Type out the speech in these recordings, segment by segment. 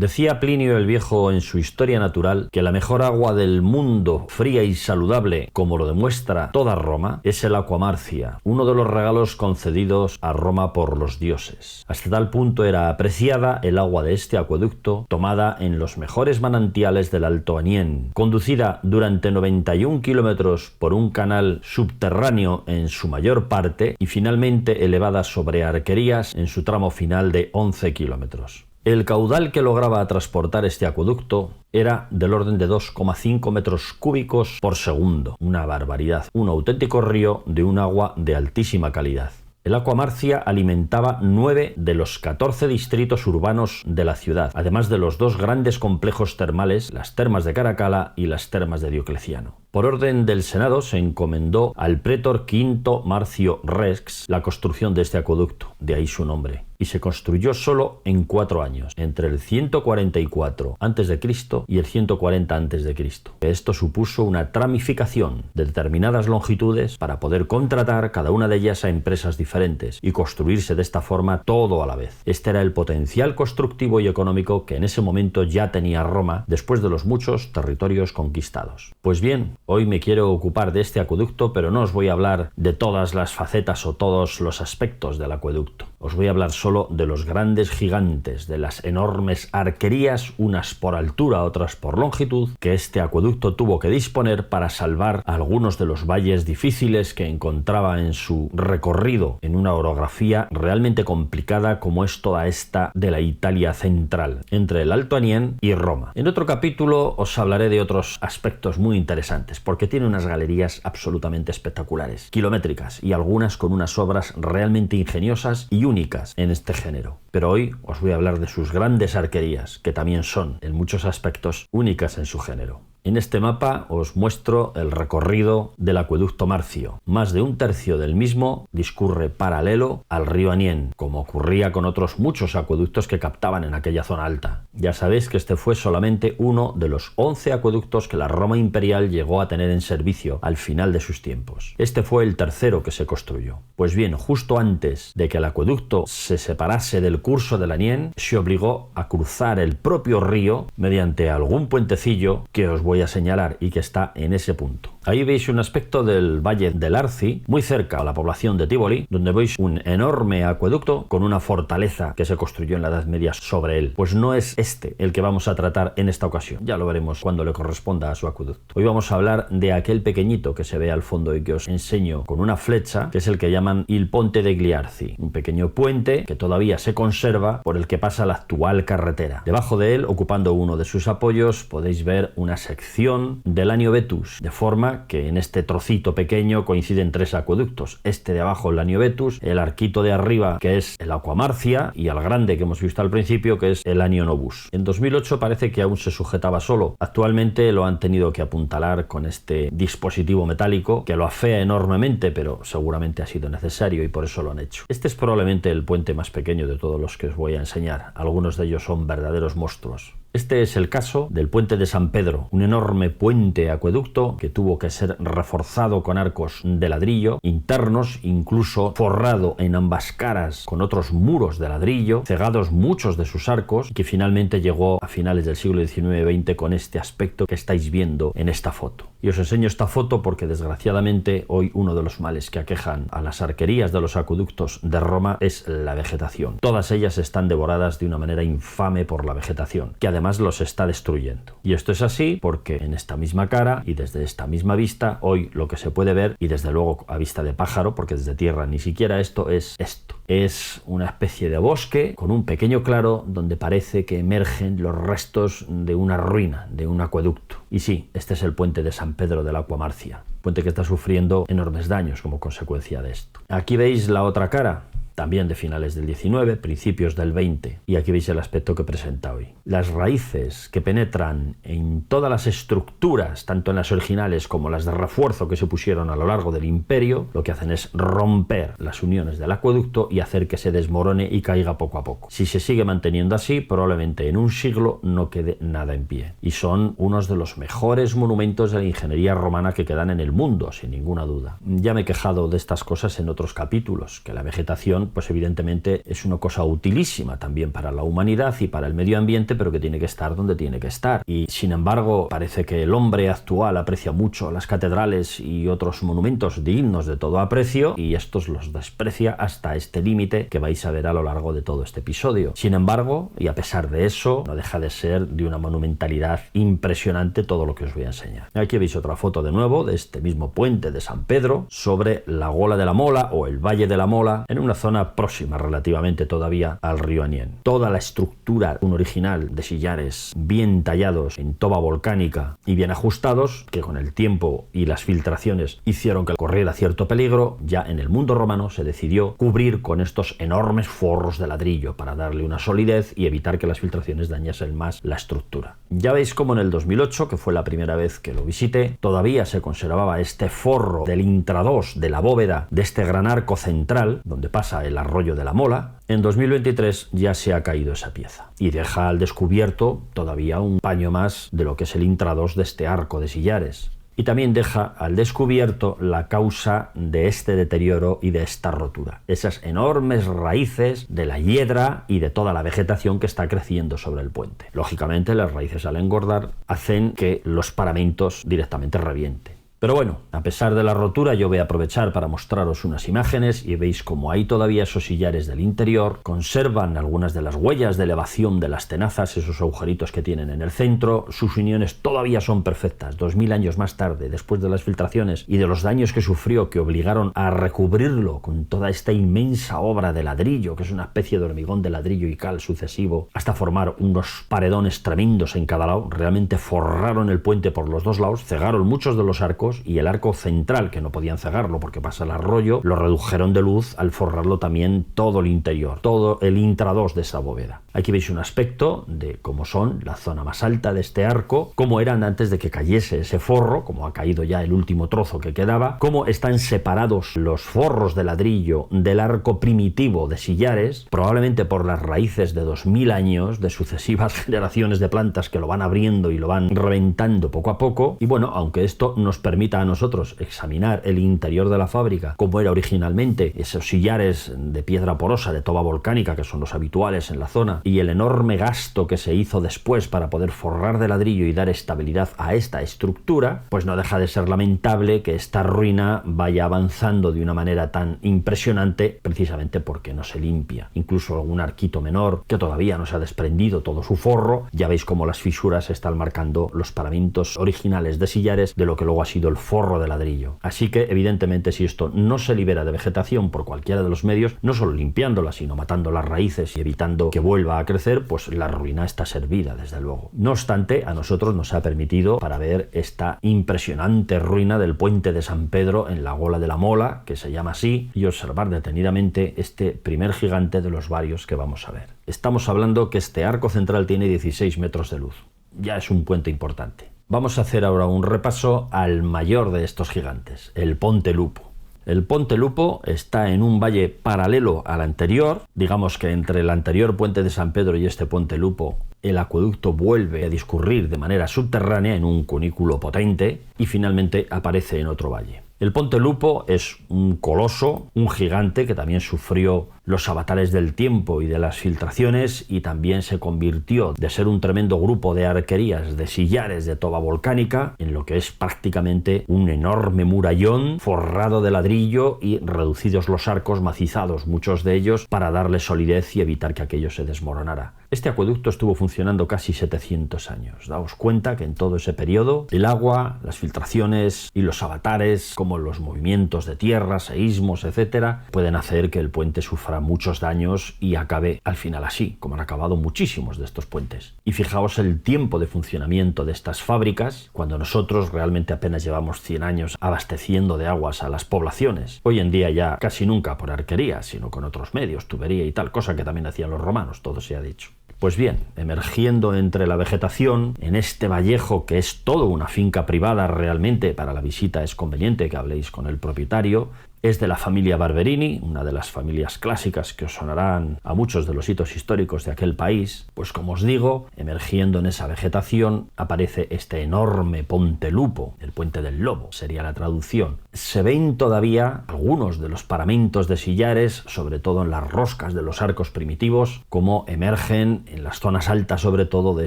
Decía Plinio el Viejo en su Historia Natural que la mejor agua del mundo, fría y saludable, como lo demuestra toda Roma, es el Aqua Marcia, uno de los regalos concedidos a Roma por los dioses. Hasta tal punto era apreciada el agua de este acueducto, tomada en los mejores manantiales del Alto Aniene, conducida durante 91 kilómetros por un canal subterráneo en su mayor parte y finalmente elevada sobre arquerías en su tramo final de 11 kilómetros. El caudal que lograba transportar este acueducto era del orden de 2,5 metros cúbicos por segundo. Una barbaridad, un auténtico río de un agua de altísima calidad. El Aqua Marcia alimentaba 9 de los 14 distritos urbanos de la ciudad, además de los dos grandes complejos termales, las termas de Caracalla y las termas de Diocleciano. Por orden del Senado se encomendó al prétor Quinto Marcio Rex la construcción de este acueducto, de ahí su nombre, y se construyó solo en 4 años, entre el 144 a.C. y el 140 a.C. Esto supuso una tramificación de determinadas longitudes para poder contratar cada una de ellas a empresas diferentes y construirse de esta forma todo a la vez. Este era el potencial constructivo y económico que en ese momento ya tenía Roma después de los muchos territorios conquistados. Pues bien, hoy me quiero ocupar de este acueducto, pero no os voy a hablar de todas las facetas o todos los aspectos del acueducto. Os voy a hablar solo de los grandes gigantes, de las enormes arquerías, unas por altura, otras por longitud, que este acueducto tuvo que disponer para salvar algunos de los valles difíciles que encontraba en su recorrido en una orografía realmente complicada como es toda esta de la Italia central, entre el Alto Aniene y Roma. En otro capítulo os hablaré de otros aspectos muy interesantes, porque tiene unas galerías absolutamente espectaculares, kilométricas y algunas con unas obras realmente ingeniosas y únicas en este género. Pero hoy os voy a hablar de sus grandes arquerías, que también son, en muchos aspectos, únicas en su género. En este mapa os muestro el recorrido del acueducto Marcio. Más de un tercio del mismo discurre paralelo al río Aniene, como ocurría con otros muchos acueductos que captaban en aquella zona alta. Ya sabéis que este fue solamente uno de los 11 acueductos que la Roma imperial llegó a tener en servicio al final de sus tiempos. Este fue el tercero que se construyó. Pues bien, justo antes de que el acueducto se separase del curso del Aniene, se obligó a cruzar el propio río mediante algún puentecillo que os voy a señalar y que está en ese punto. Ahí veis un aspecto del Valle del Arci, muy cerca a la población de Tivoli, donde veis un enorme acueducto con una fortaleza que se construyó en la Edad Media sobre él. Pues no es este el que vamos a tratar en esta ocasión. Ya lo veremos cuando le corresponda a su acueducto. Hoy vamos a hablar de aquel pequeñito que se ve al fondo y que os enseño con una flecha, que es el que llaman il Ponte degli Arci, un pequeño puente que todavía se conserva por el que pasa la actual carretera. Debajo de él, ocupando uno de sus apoyos, podéis ver una sección del Anio Vetus, de forma que en este trocito pequeño coinciden 3 acueductos. Este de abajo, el Anio Vetus, el arquito de arriba, que es el Aqua Marcia, y al grande que hemos visto al principio, que es el Anio Novus. En 2008 parece que aún se sujetaba solo. Actualmente lo han tenido que apuntalar con este dispositivo metálico que lo afea enormemente, pero seguramente ha sido necesario y por eso lo han hecho. Este es probablemente el puente más pequeño de todos los que os voy a enseñar. Algunos de ellos son verdaderos monstruos. Este es el caso del puente de San Pedro, un enorme puente acueducto que tuvo que ser reforzado con arcos de ladrillo internos, incluso forrado en ambas caras con otros muros de ladrillo, cegados muchos de sus arcos, y que finalmente llegó a finales del siglo XIX-XX con este aspecto que estáis viendo en esta foto. Y os enseño esta foto porque desgraciadamente hoy uno de los males que aquejan a las arquerías de los acueductos de Roma es la vegetación. Todas ellas están devoradas de una manera infame por la vegetación, que además los está destruyendo. Y esto es así porque en esta misma cara y desde esta misma vista, hoy lo que se puede ver, y desde luego a vista de pájaro, porque desde tierra ni siquiera esto es esto. Es una especie de bosque con un pequeño claro donde parece que emergen los restos de una ruina, de un acueducto. Y sí, este es el puente de San Pedro del Aqua Marcia, puente que está sufriendo enormes daños como consecuencia de esto. Aquí veis la otra cara, también de finales del 19, principios del 20, y aquí veis el aspecto que presenta hoy. Las raíces que penetran en todas las estructuras, tanto en las originales como las de refuerzo que se pusieron a lo largo del imperio, lo que hacen es romper las uniones del acueducto y hacer que se desmorone y caiga poco a poco. Si se sigue manteniendo así, probablemente en un siglo no quede nada en pie. Y son unos de los mejores monumentos de la ingeniería romana que quedan en el mundo, sin ninguna duda. Ya me he quejado de estas cosas en otros capítulos, que la vegetación pues evidentemente es una cosa utilísima también para la humanidad y para el medio ambiente, pero que tiene que estar donde tiene que estar. Y sin embargo, parece que el hombre actual aprecia mucho las catedrales y otros monumentos dignos de todo aprecio, y estos los desprecia hasta este límite que vais a ver a lo largo de todo este episodio. Sin embargo, y a pesar de eso, no deja de ser de una monumentalidad impresionante todo lo que os voy a enseñar. Aquí veis otra foto de nuevo de este mismo puente de San Pedro sobre la Gola de la Mola o el Valle de la Mola, en una zona próxima relativamente todavía al río Anién. Toda la estructura original de sillares bien tallados en toba volcánica y bien ajustados, que con el tiempo y las filtraciones hicieron que corriera cierto peligro, ya en el mundo romano se decidió cubrir con estos enormes forros de ladrillo para darle una solidez y evitar que las filtraciones dañasen más la estructura. Ya veis como en el 2008, que fue la primera vez que lo visité, todavía se conservaba este forro del intradós de la bóveda de este gran arco central, donde pasa el arroyo de la Mola. En 2023 ya se ha caído esa pieza y deja al descubierto todavía un paño más de lo que es el intradós de este arco de sillares. Y también deja al descubierto la causa de este deterioro y de esta rotura. Esas enormes raíces de la hiedra y de toda la vegetación que está creciendo sobre el puente. Lógicamente, las raíces al engordar hacen que los paramentos directamente revienten. Pero bueno, a pesar de la rotura, yo voy a aprovechar para mostraros unas imágenes y veis como hay todavía esos sillares del interior, conservan algunas de las huellas de elevación de las tenazas, esos agujeritos que tienen en el centro, sus uniones todavía son perfectas. 2000 años más tarde, después de las filtraciones y de los daños que sufrió, que obligaron a recubrirlo con toda esta inmensa obra de ladrillo, que es una especie de hormigón de ladrillo y cal sucesivo, hasta formar unos paredones tremendos en cada lado. Realmente forraron el puente por los dos lados, cegaron muchos de los arcos, y el arco central, que no podían cegarlo porque pasa el arroyo, lo redujeron de luz al forrarlo también todo el interior, todo el intradós de esa bóveda. Aquí veis un aspecto de cómo son la zona más alta de este arco, cómo eran antes de que cayese ese forro, como ha caído ya el último trozo que quedaba, cómo están separados los forros de ladrillo del arco primitivo de sillares, probablemente por las raíces de 2000 años de sucesivas generaciones de plantas que lo van abriendo y lo van reventando poco a poco. Y bueno, aunque esto nos permita a nosotros examinar el interior de la fábrica, como era originalmente, esos sillares de piedra porosa de toba volcánica que son los habituales en la zona, y el enorme gasto que se hizo después para poder forrar de ladrillo y dar estabilidad a esta estructura, pues no deja de ser lamentable que esta ruina vaya avanzando de una manera tan impresionante, precisamente porque no se limpia. Incluso algún arquito menor que todavía no se ha desprendido todo su forro, ya veis cómo las fisuras están marcando los paramentos originales de sillares de lo que luego ha sido el forro de ladrillo. Así que evidentemente, si esto no se libera de vegetación por cualquiera de los medios, no solo limpiándola, sino matando las raíces y evitando que vuelva a crecer, pues la ruina está servida, desde luego. No obstante, a nosotros nos ha permitido para ver esta impresionante ruina del puente de San Pedro en la Gola de la Mola, que se llama así, y observar detenidamente este primer gigante de los varios que vamos a ver. Estamos hablando que este arco central tiene 16 metros de luz. Ya es un puente importante. Vamos a hacer ahora un repaso al mayor de estos gigantes, el Ponte Lupo. El Ponte Lupo está en un valle paralelo al anterior. Digamos que entre el anterior puente de San Pedro y este Ponte Lupo, el acueducto vuelve a discurrir de manera subterránea en un cunículo potente y finalmente aparece en otro valle. El Ponte Lupo es un coloso, un gigante que también sufrió los avatares del tiempo y de las filtraciones, y también se convirtió de ser un tremendo grupo de arquerías de sillares de toba volcánica en lo que es prácticamente un enorme murallón forrado de ladrillo y reducidos los arcos, macizados muchos de ellos, para darle solidez y evitar que aquello se desmoronara. Este acueducto estuvo funcionando casi 700 años. Daos cuenta que en todo ese periodo el agua, las filtraciones y los avatares, como los movimientos de tierra, seísmos, etcétera, pueden hacer que el puente sufra muchos daños y acabe al final así, como han acabado muchísimos de estos puentes. Y fijaos el tiempo de funcionamiento de estas fábricas, cuando nosotros realmente apenas llevamos 100 años abasteciendo de aguas a las poblaciones. Hoy en día ya casi nunca por arquería, sino con otros medios, tubería y tal, cosa que también hacían los romanos, todo se ha dicho. Pues bien, emergiendo entre la vegetación, en este vallejo que es todo una finca privada realmente, para la visita es conveniente que habléis con el propietario, Es de la familia Barberini, una de las familias clásicas que os sonarán a muchos de los hitos históricos de aquel país. Pues como os digo, emergiendo en esa vegetación aparece este enorme Ponte Lupo, el Puente del Lobo, sería la traducción. Se ven todavía algunos de los paramentos de sillares, sobre todo en las roscas de los arcos primitivos, como emergen en las zonas altas sobre todo de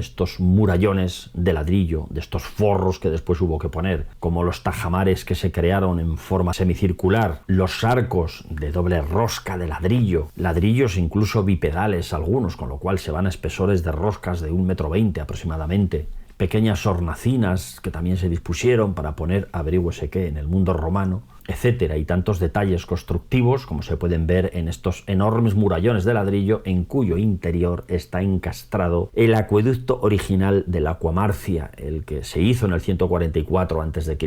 estos murallones de ladrillo, de estos forros que después hubo que poner, como los tajamares que se crearon en forma semicircular, los arcos de doble rosca de ladrillo, ladrillos incluso bipedales algunos, con lo cual se van a espesores de roscas de 1,20 m aproximadamente, pequeñas hornacinas que también se dispusieron para poner averígüese qué en el mundo romano, etcétera, y tantos detalles constructivos como se pueden ver en estos enormes murallones de ladrillo en cuyo interior está encastrado el acueducto original del Aqua Marcia, el que se hizo en el 144 a.C.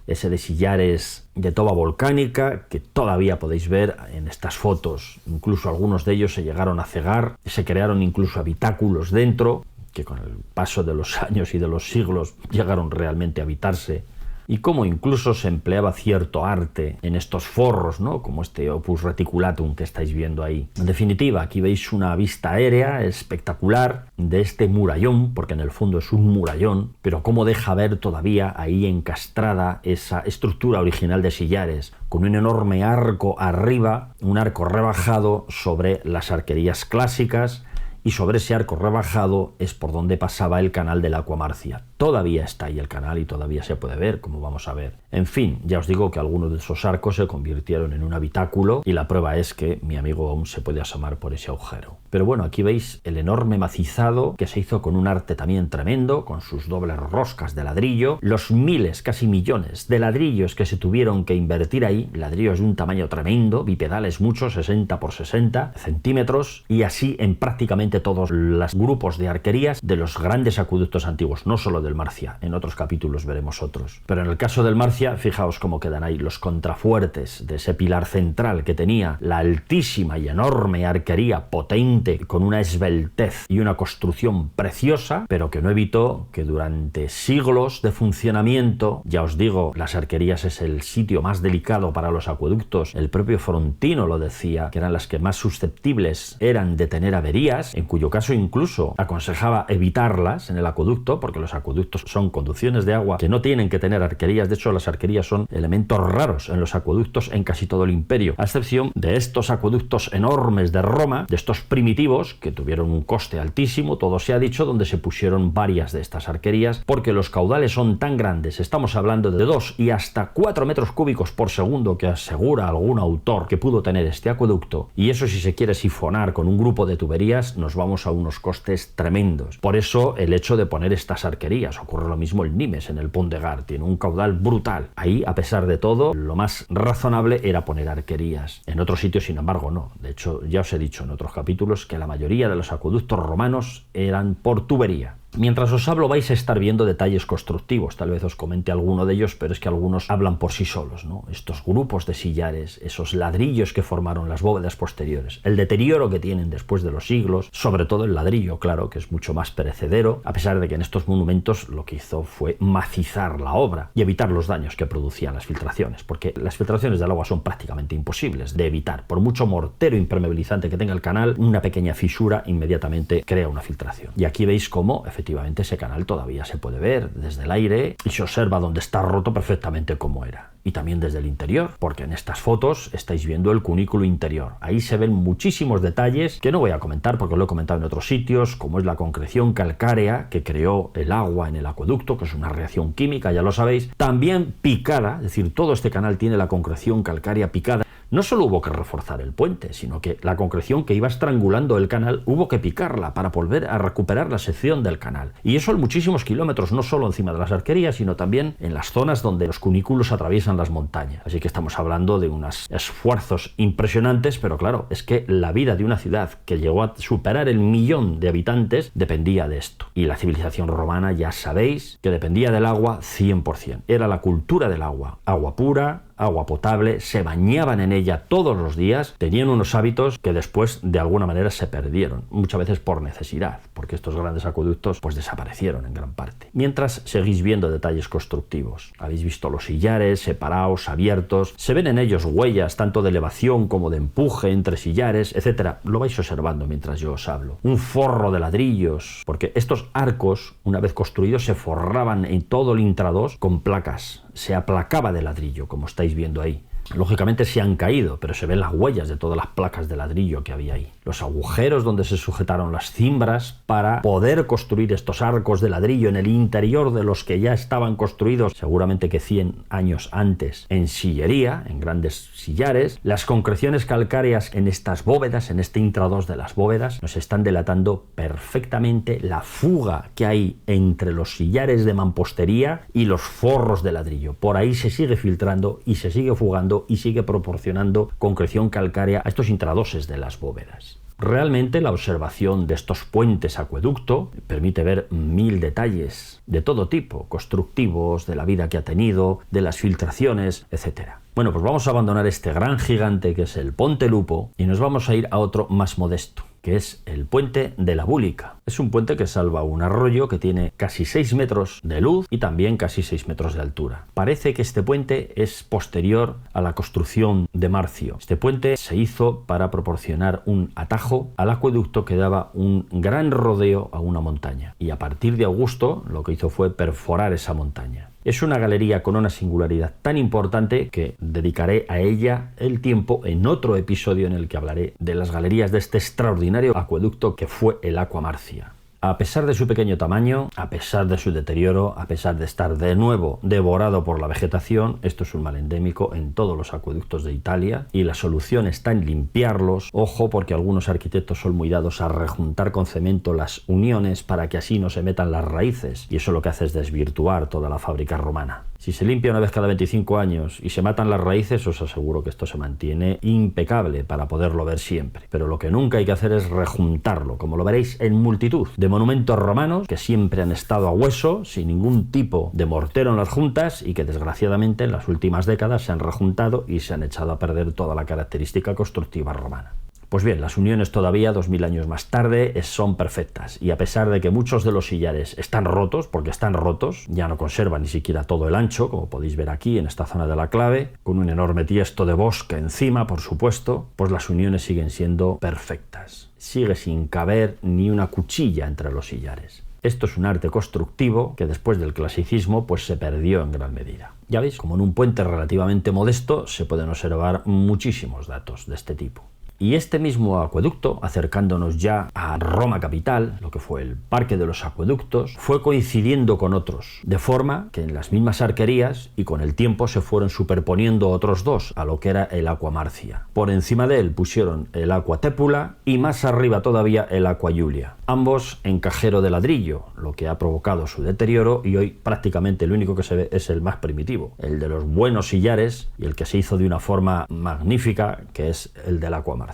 Ese de sillares de toba volcánica que todavía podéis ver en estas fotos. Incluso algunos de ellos se llegaron a cegar, se crearon incluso habitáculos dentro, que con el paso de los años y de los siglos llegaron realmente a habitarse, y cómo incluso se empleaba cierto arte en estos forros, ¿no? Como este opus reticulatum que estáis viendo ahí. En definitiva, aquí veis una vista aérea espectacular de este murallón, porque en el fondo es un murallón, pero cómo deja ver todavía ahí encastrada esa estructura original de sillares, con un enorme arco arriba, un arco rebajado sobre las arquerías clásicas, y sobre ese arco rebajado es por donde pasaba el canal del Aqua Marcia. Todavía está ahí el canal y todavía se puede ver, como vamos a ver. En fin, ya os digo que algunos de esos arcos se convirtieron en un habitáculo y la prueba es que mi amigo aún se puede asomar por ese agujero. Pero bueno, aquí veis el enorme macizado que se hizo con un arte también tremendo, con sus dobles roscas de ladrillo, los miles, casi millones de ladrillos que se tuvieron que invertir ahí, ladrillos de un tamaño tremendo, bipedales muchos, 60 por 60 centímetros, y así en prácticamente todos los grupos de arquerías de los grandes acueductos antiguos, no solo del Marcia, en otros capítulos veremos otros. Pero en el caso del Marcia, fijaos cómo quedan ahí los contrafuertes de ese pilar central que tenía la altísima y enorme arquería potente, con una esbeltez y una construcción preciosa, pero que no evitó que durante siglos de funcionamiento, ya os digo, las arquerías es el sitio más delicado para los acueductos, el propio Frontino lo decía, que eran las que más susceptibles eran de tener averías, en cuyo caso incluso aconsejaba evitarlas en el acueducto, porque los acueductos son conducciones de agua que no tienen que tener arquerías. De hecho, las arquerías son elementos raros en los acueductos en casi todo el imperio, a excepción de estos acueductos enormes de Roma, de estos primitivos que tuvieron un coste altísimo, todo se ha dicho, donde se pusieron varias de estas arquerías, porque los caudales son tan grandes, estamos hablando de 2 y hasta 4 metros cúbicos por segundo, que asegura algún autor que pudo tener este acueducto, y eso si se quiere sifonar con un grupo de tuberías nos vamos a unos costes tremendos. Por eso el hecho de poner estas arquerías. Ocurre lo mismo el Nimes en el Pont de Gard, tiene un caudal brutal. Ahí, a pesar de todo, lo más razonable era poner arquerías. En otros sitios, sin embargo, no. De hecho, ya os he dicho en otros capítulos que la mayoría de los acueductos romanos eran por tubería. Mientras os hablo vais a estar viendo detalles constructivos, tal vez os comente alguno de ellos, pero es que algunos hablan por sí solos, ¿no? Estos grupos de sillares, esos ladrillos que formaron las bóvedas posteriores, el deterioro que tienen después de los siglos, sobre todo el ladrillo, claro, que es mucho más perecedero, a pesar de que en estos monumentos lo que hizo fue macizar la obra y evitar los daños que producían las filtraciones, porque las filtraciones del agua son prácticamente imposibles de evitar. Por mucho mortero impermeabilizante que tenga el canal, una pequeña fisura inmediatamente crea una filtración. Y aquí veis cómo efectivamente ese canal todavía se puede ver desde el aire y se observa donde está roto perfectamente como era. Y también desde el interior, porque en estas fotos estáis viendo el cunículo interior. Ahí se ven muchísimos detalles que no voy a comentar porque lo he comentado en otros sitios, como es la concreción calcárea que creó el agua en el acueducto, que es una reacción química, ya lo sabéis. También picada, es decir, todo este canal tiene la concreción calcárea picada. No solo hubo que reforzar el puente, sino que la concreción que iba estrangulando el canal hubo que picarla para volver a recuperar la sección del canal. Y eso en muchísimos kilómetros, no solo encima de las arquerías, sino también en las zonas donde los cunículos atraviesan las montañas. Así que estamos hablando de unos esfuerzos impresionantes, pero claro, es que la vida de una ciudad que llegó a superar el 1.000.000 de habitantes dependía de esto. Y la civilización romana, ya sabéis, que dependía del agua 100%. Era la cultura del agua. Agua pura, agua potable, se bañaban en ella todos los días, tenían unos hábitos que después de alguna manera se perdieron, muchas veces por necesidad, porque estos grandes acueductos pues desaparecieron en gran parte. Mientras seguís viendo detalles constructivos. Habéis visto los sillares separados, abiertos, se ven en ellos huellas tanto de elevación como de empuje entre sillares, etc. Lo vais observando mientras yo os hablo. Un forro de ladrillos, porque estos arcos, una vez construidos, se forraban en todo el intradós con placas. Se aplacaba de ladrillo, como estáis viendo ahí. Lógicamente se han caído, pero se ven las huellas de todas las placas de ladrillo que había ahí. Los agujeros donde se sujetaron las cimbras para poder construir estos arcos de ladrillo en el interior de los que ya estaban construidos, seguramente que 100 años antes, en sillería, en grandes sillares. Las concreciones calcáreas en estas bóvedas, en este intradós de las bóvedas, nos están delatando perfectamente la fuga que hay entre los sillares de mampostería y los forros de ladrillo. Por ahí se sigue filtrando y se sigue fugando y sigue proporcionando concreción calcárea a estos intradoses de las bóvedas. Realmente la observación de estos puentes acueducto permite ver 1000 detalles de todo tipo, constructivos, de la vida que ha tenido, de las filtraciones, etc. Bueno, pues vamos a abandonar este gran gigante que es el Ponte Lupo y nos vamos a ir a otro más modesto, que es el puente de la Búlica. Es un puente que salva un arroyo que tiene casi 6 metros de luz y también casi 6 metros de altura. Parece que este puente es posterior a la construcción de Marcio. Este puente se hizo para proporcionar un atajo al acueducto que daba un gran rodeo a una montaña. Y a partir de Augusto lo que hizo fue perforar esa montaña. Es una galería con una singularidad tan importante que dedicaré a ella el tiempo en otro episodio en el que hablaré de las galerías de este extraordinario acueducto que fue el Aqua Marcia. A pesar de su pequeño tamaño, a pesar de su deterioro, a pesar de estar de nuevo devorado por la vegetación, esto es un mal endémico en todos los acueductos de Italia y la solución está en limpiarlos. Ojo, porque algunos arquitectos son muy dados a rejuntar con cemento las uniones para que así no se metan las raíces y eso lo que hace es desvirtuar toda la fábrica romana. Si se limpia una vez cada 25 años y se matan las raíces, os aseguro que esto se mantiene impecable para poderlo ver siempre. Pero lo que nunca hay que hacer es rejuntarlo, como lo veréis en multitud de monumentos romanos que siempre han estado a hueso, sin ningún tipo de mortero en las juntas y que desgraciadamente en las últimas décadas se han rejuntado y se han echado a perder toda la característica constructiva romana. Pues bien, las uniones todavía 2000 años más tarde son perfectas y a pesar de que muchos de los sillares están rotos, porque están rotos, ya no conservan ni siquiera todo el ancho, como podéis ver aquí en esta zona de la clave, con un enorme tiesto de bosque encima, por supuesto, pues las uniones siguen siendo perfectas. Sigue sin caber ni una cuchilla entre los sillares. Esto es un arte constructivo que después del clasicismo pues se perdió en gran medida. Ya veis, como en un puente relativamente modesto se pueden observar muchísimos datos de este tipo. Y este mismo acueducto, acercándonos ya a Roma capital, lo que fue el Parque de los Acueductos, fue coincidiendo con otros, de forma que en las mismas arquerías y con el tiempo se fueron superponiendo otros dos a lo que era el Aqua Marcia. Por encima de él pusieron el Aqua Tepula y más arriba todavía el Aqua Iulia, ambos en cajero de ladrillo, lo que ha provocado su deterioro y hoy prácticamente el único que se ve es el más primitivo, el de los buenos sillares y el que se hizo de una forma magnífica, que es el del Aqua Marcia.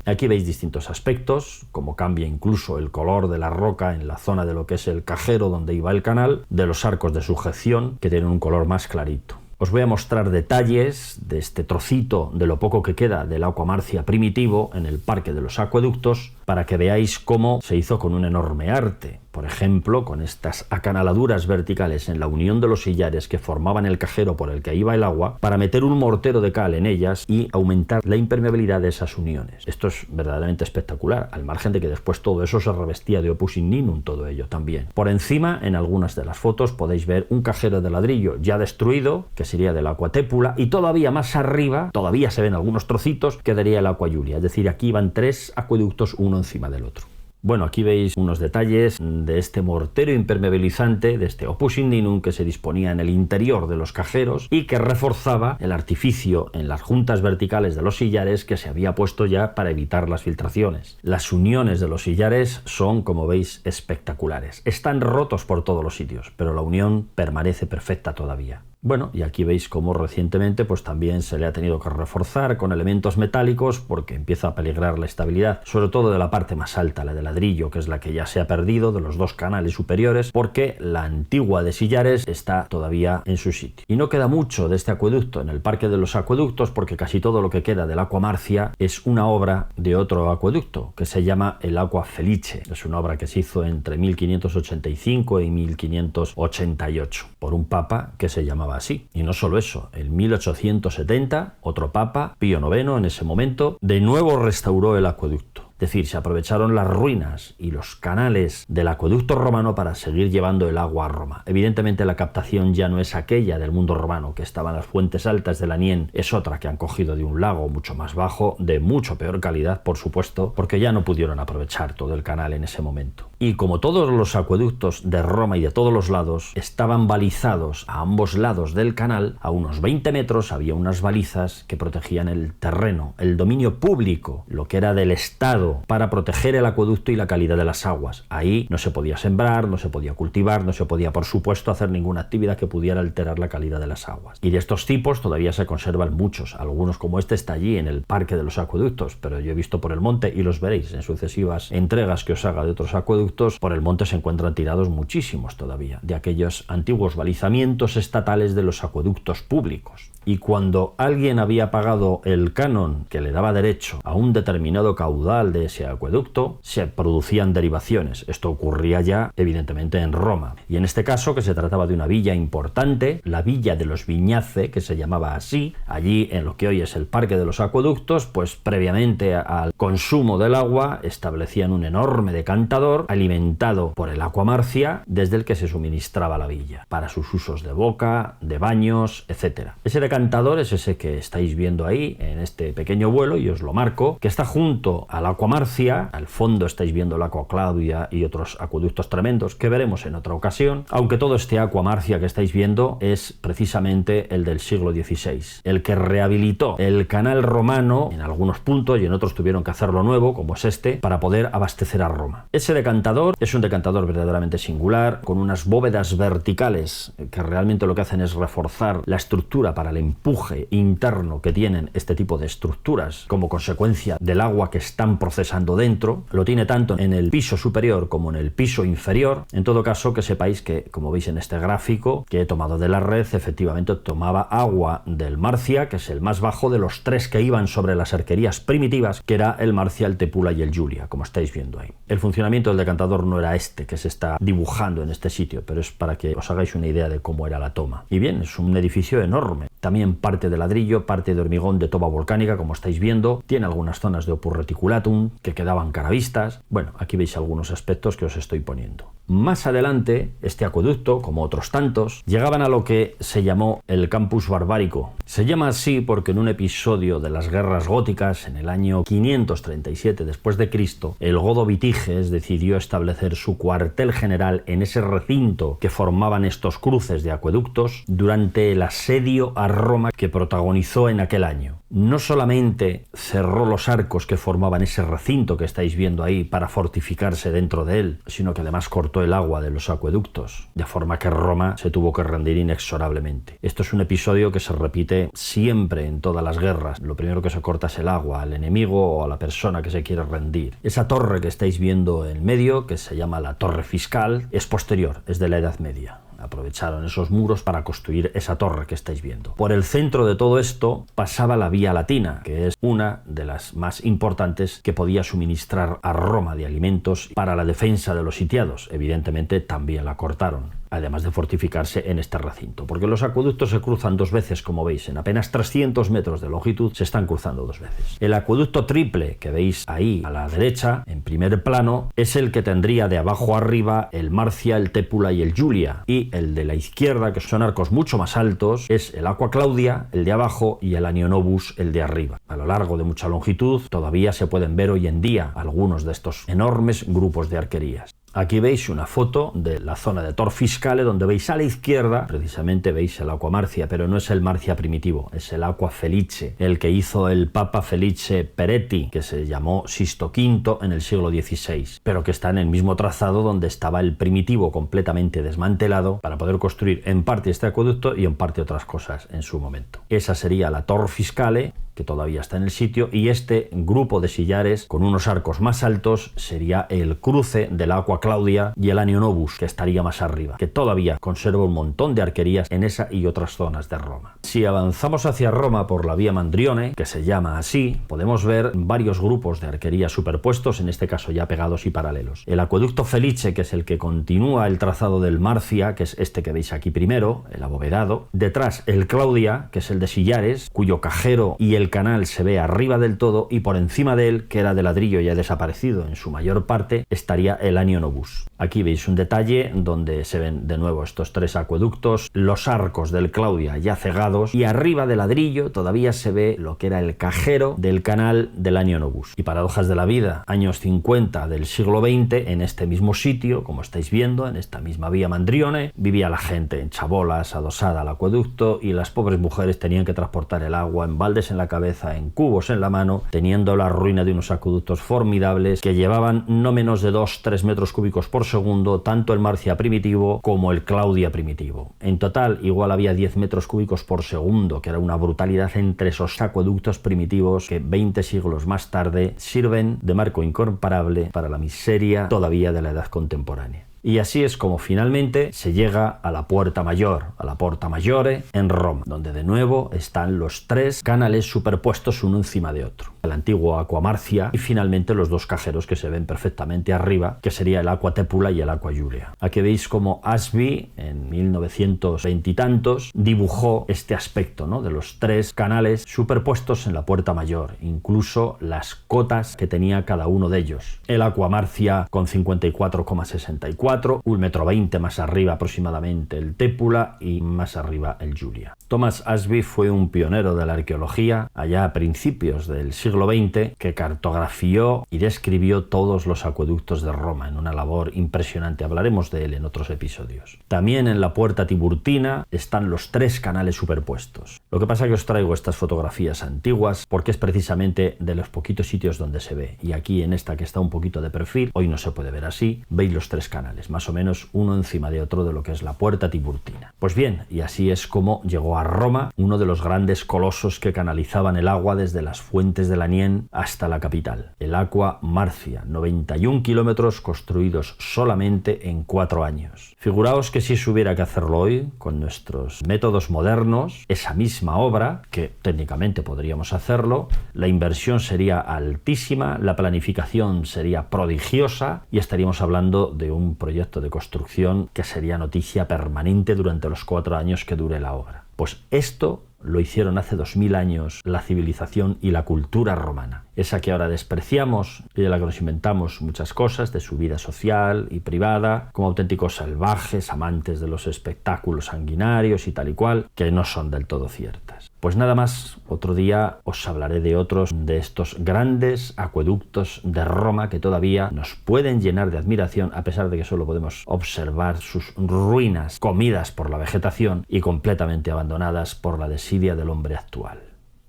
Aquí veis distintos aspectos, como cambia incluso el color de la roca en la zona de lo que es el cajero donde iba el canal, de los arcos de sujeción que tienen un color más clarito. Os voy a mostrar detalles de este trocito de lo poco que queda del Aqua Marcia primitivo en el Parque de los Acueductos para que veáis cómo se hizo con un enorme arte. Por ejemplo, con estas acanaladuras verticales en la unión de los sillares que formaban el cajero por el que iba el agua para meter un mortero de cal en ellas y aumentar la impermeabilidad de esas uniones. Esto es verdaderamente espectacular, al margen de que después todo eso se revestía de opus igninum, todo ello también. Por encima, en algunas de las fotos, podéis ver un cajero de ladrillo ya destruido, que sería del Aqua Tepula, y todavía más arriba, todavía se ven algunos trocitos, quedaría el Aqua Iulia. Es decir, aquí van tres acueductos uno encima del otro. Bueno, aquí veis unos detalles de este mortero impermeabilizante, de este opus igninum que se disponía en el interior de los cajeros y que reforzaba el artificio en las juntas verticales de los sillares que se había puesto ya para evitar las filtraciones. Las uniones de los sillares son, como veis, espectaculares. Están rotos por todos los sitios, pero la unión permanece perfecta todavía. Bueno, y aquí veis cómo recientemente pues también se le ha tenido que reforzar con elementos metálicos porque empieza a peligrar la estabilidad, sobre todo de la parte más alta, la de ladrillo, que es la que ya se ha perdido, de los dos canales superiores, porque la antigua de Sillares está todavía en su sitio. Y no queda mucho de este acueducto en el Parque de los Acueductos, porque casi todo lo que queda del Aqua Marcia es una obra de otro acueducto que se llama el Aqua Felice. Es una obra que se hizo entre 1585 y 1588 por un papa que se llamaba así. Y no solo eso, en 1870 otro papa, Pío IX en ese momento, de nuevo restauró el acueducto. Es decir, se aprovecharon las ruinas y los canales del acueducto romano para seguir llevando el agua a Roma. Evidentemente la captación ya no es aquella del mundo romano, que estaba en las fuentes altas del Anién, es otra que han cogido de un lago mucho más bajo, de mucho peor calidad, por supuesto, porque ya no pudieron aprovechar todo el canal en ese momento. Y como todos los acueductos de Roma y de todos los lados estaban balizados a ambos lados del canal, a unos 20 metros había unas balizas que protegían el terreno, el dominio público, lo que era del Estado, para proteger el acueducto y la calidad de las aguas. Ahí no se podía sembrar, no se podía cultivar, no se podía, por supuesto, hacer ninguna actividad que pudiera alterar la calidad de las aguas. Y de estos tipos todavía se conservan muchos. Algunos como este está allí en el Parque de los Acueductos, pero yo he visto por el monte, y los veréis en sucesivas entregas que os haga de otros acueductos, por el monte se encuentran tirados muchísimos todavía, de aquellos antiguos balizamientos estatales de los acueductos públicos. Y cuando alguien había pagado el canon que le daba derecho a un determinado caudal de ese acueducto, se producían derivaciones. Esto ocurría ya, evidentemente, en Roma. Y en este caso, que se trataba de una villa importante, la villa de los Viñace, que se llamaba así, allí en lo que hoy es el Parque de los Acueductos, pues previamente al consumo del agua, establecían un enorme decantador alimentado por el Aqua Marcia, desde el que se suministraba la villa, para sus usos de boca, de baños, etc. Ese decantador es ese que estáis viendo ahí, en este pequeño vuelo, y os lo marco, que está junto al Aqua Marcia. Al fondo estáis viendo el Aqua Claudia y otros acueductos tremendos que veremos en otra ocasión, aunque todo este Aqua Marcia que estáis viendo es precisamente el del siglo XVI, el que rehabilitó el canal romano en algunos puntos, y en otros tuvieron que hacerlo nuevo, como es este, para poder abastecer a Roma. Ese decantador es un decantador verdaderamente singular, con unas bóvedas verticales que realmente lo que hacen es reforzar la estructura para el empuje interno que tienen este tipo de estructuras como consecuencia del agua que están procesando dentro. Lo tiene tanto en el piso superior como en el piso inferior. En todo caso, que sepáis que, como veis en este gráfico que he tomado de la red, efectivamente tomaba agua del Marcia, que es el más bajo de los tres que iban sobre las arquerías primitivas, que era el Marcia, el Tepula y el Giulia, como estáis viendo ahí. El funcionamiento del decantador no era este que se está dibujando en este sitio, pero es para que os hagáis una idea de cómo era la toma. Y bien, es un edificio enorme. También parte de ladrillo, parte de hormigón de toba volcánica, como estáis viendo. Tiene algunas zonas de opus reticulatum que quedaban caravistas. Bueno, aquí veis algunos aspectos que os estoy poniendo. Más adelante, este acueducto, como otros tantos, llegaban a lo que se llamó el Campus Barbárico. Se llama así porque en un episodio de las guerras góticas, en el año 537 después de Cristo, el godo Vitiges decidió establecer su cuartel general en ese recinto que formaban estos cruces de acueductos durante el asedio a Roma que protagonizó en aquel año. No solamente cerró los arcos que formaban ese recinto que estáis viendo ahí para fortificarse dentro de él, sino que además cortó el agua de los acueductos, de forma que Roma se tuvo que rendir inexorablemente. Esto es un episodio que se repite siempre en todas las guerras. Lo primero que se corta es el agua al enemigo o a la persona que se quiere rendir. Esa torre que estáis viendo en medio, que se llama la Torre Fiscal, es posterior, es de la Edad Media. Aprovecharon esos muros para construir esa torre que estáis viendo. Por el centro de todo esto pasaba la Vía Latina, que es una de las más importantes que podía suministrar a Roma de alimentos para la defensa de los sitiados. Evidentemente también la cortaron, además de fortificarse en este recinto, porque los acueductos se cruzan dos veces, como veis, en apenas 300 metros de longitud se están cruzando dos veces. El acueducto triple que veis ahí a la derecha, en primer plano, es el que tendría de abajo a arriba el Marcia, el Tepula y el Giulia, y el de la izquierda, que son arcos mucho más altos, es el Aqua Claudia, el de abajo, y el Anionobus, el de arriba. A lo largo de mucha longitud todavía se pueden ver hoy en día algunos de estos enormes grupos de arquerías. Aquí veis una foto de la zona de Tor Fiscale, donde veis a la izquierda, precisamente veis el Aqua Marcia, pero no es el Marcia primitivo, es el Aqua Felice, el que hizo el Papa Felice Peretti, que se llamó Sisto V en el siglo XVI, pero que está en el mismo trazado donde estaba el primitivo completamente desmantelado para poder construir en parte este acueducto y en parte otras cosas en su momento. Esa sería la Tor Fiscale, que todavía está en el sitio, y este grupo de sillares con unos arcos más altos sería el cruce del Aqua Claudia y el Anio Novus, que estaría más arriba, que todavía conserva un montón de arquerías en esa y otras zonas de Roma. Si avanzamos hacia Roma por la Vía Mandrione, que se llama así, podemos ver varios grupos de arquerías superpuestos, en este caso ya pegados y paralelos. El acueducto Felice, que es el que continúa el trazado del Marcia, que es este que veis aquí primero, el abovedado. Detrás el Claudia, que es el de sillares, cuyo cajero y el canal se ve arriba del todo, y por encima de él, que era de ladrillo ya desaparecido en su mayor parte, estaría el Anio Novus. Aquí veis un detalle donde se ven de nuevo estos tres acueductos, los arcos del Claudia ya cegados, y arriba del ladrillo todavía se ve lo que era el cajero del canal del Anio Novus. Y paradojas de la vida, años 50 del siglo XX, en este mismo sitio, como estáis viendo, en esta misma Vía Mandrione, vivía la gente en chabolas adosada al acueducto, y las pobres mujeres tenían que transportar el agua en baldes en la cabeza, en cubos en la mano, teniendo la ruina de unos acueductos formidables que llevaban no menos de 2-3 metros cúbicos por segundo, tanto el Marcia primitivo como el Claudia primitivo. En total, igual había 10 metros cúbicos por segundo, que era una brutalidad entre esos acueductos primitivos que 20 siglos más tarde sirven de marco incomparable para la miseria todavía de la edad contemporánea. Y así es como finalmente se llega a la Puerta Mayor, a la Porta Maggiore en Roma, donde de nuevo están los tres canales superpuestos uno encima de otro. El antiguo Aqua Marcia y finalmente los dos cajeros que se ven perfectamente arriba, que sería el Aqua Tepula y el Aqua Giulia. Aquí veis cómo Ashby en 1920 y tantos dibujó este aspecto, ¿no?, de los tres canales superpuestos en la Puerta Mayor, incluso las cotas que tenía cada uno de ellos. El Aqua Marcia con 54,64, 1,20 m más arriba aproximadamente el Tepula y más arriba el Giulia. Thomas Ashby fue un pionero de la arqueología allá a principios del siglo XX, que cartografió y describió todos los acueductos de Roma en una labor impresionante. Hablaremos de él en otros episodios. También en la Puerta Tiburtina están los tres canales superpuestos. Lo que pasa es que os traigo estas fotografías antiguas porque es precisamente de los poquitos sitios donde se ve, y aquí en esta que está un poquito de perfil, hoy no se puede ver así, veis los tres canales, más o menos uno encima de otro de lo que es la Puerta Tiburtina. Pues bien, y así es como llegó a Roma uno de los grandes colosos que canalizaban el agua desde las fuentes del Anien hasta la capital, el Aqua Marcia, 91 kilómetros construidos solamente en 4 años. Figuraos que si se hubiera que hacerlo hoy, con nuestros métodos modernos, esa misma obra, que técnicamente podríamos hacerlo, la inversión sería altísima, la planificación sería prodigiosa y estaríamos hablando de un proyecto de construcción que sería noticia permanente durante los 4 años que dure la obra. Pues esto lo hicieron hace 2000 años la civilización y la cultura romana. Esa que ahora despreciamos y de la que nos inventamos muchas cosas de su vida social y privada, como auténticos salvajes, amantes de los espectáculos sanguinarios y tal y cual, que no son del todo ciertas. Pues nada más, otro día os hablaré de otros de estos grandes acueductos de Roma que todavía nos pueden llenar de admiración, a pesar de que solo podemos observar sus ruinas comidas por la vegetación y completamente abandonadas por la desidia del hombre actual.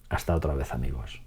Hasta otra vez, amigos.